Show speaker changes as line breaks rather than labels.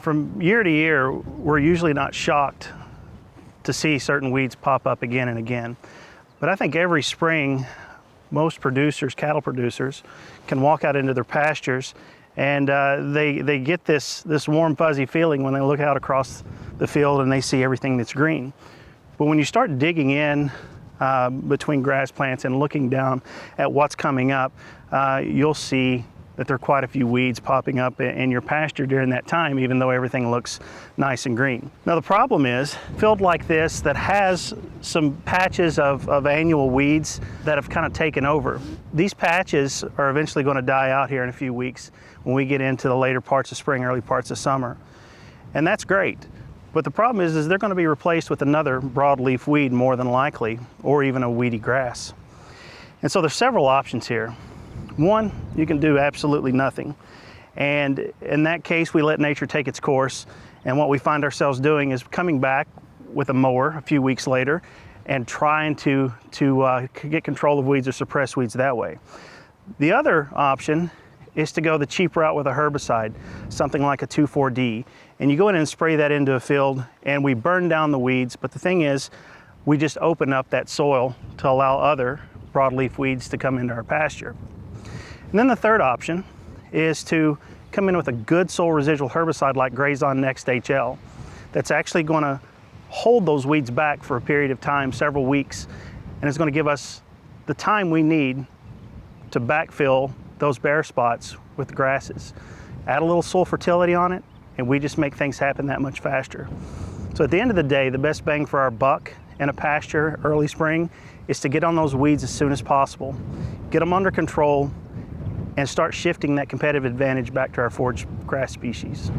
From year to year, we're usually not shocked to see certain weeds pop up again and again. But I think every spring, most producers, cattle producers, can walk out into their pastures and they get this warm, fuzzy feeling when they look out across the field and they see everything that's green. But when you start digging in between grass plants and looking down at what's coming up, you'll see that there are quite a few weeds popping up in your pasture during that time, even though everything looks nice and green. Now the problem is, a field like this that has some patches of annual weeds that have kind of taken over, these patches are eventually going to die out here in a few weeks when we get into the later parts of spring, early parts of summer. And that's great. But the problem is they're going to be replaced with another broadleaf weed more than likely, or even a weedy grass. And so there's several options here. One, you can do absolutely nothing. And in that case, we let nature take its course. And what we find ourselves doing is coming back with a mower a few weeks later and trying to get control of weeds or suppress weeds that way. The other option is to go the cheap route with a herbicide, something like a 2,4-D. And you go in and spray that into a field and we burn down the weeds. But the thing is, we just open up that soil to allow other broadleaf weeds to come into our pasture. And then the third option is to come in with a good soil residual herbicide like Grazon Next HL that's actually going to hold those weeds back for a period of time, several weeks, and it's going to give us the time we need to backfill those bare spots with grasses. Add a little soil fertility on it, and we just make things happen that much faster. So at the end of the day, the best bang for our buck in a pasture early spring is to get on those weeds as soon as possible, get them under control, and start shifting that competitive advantage back to our forage grass species.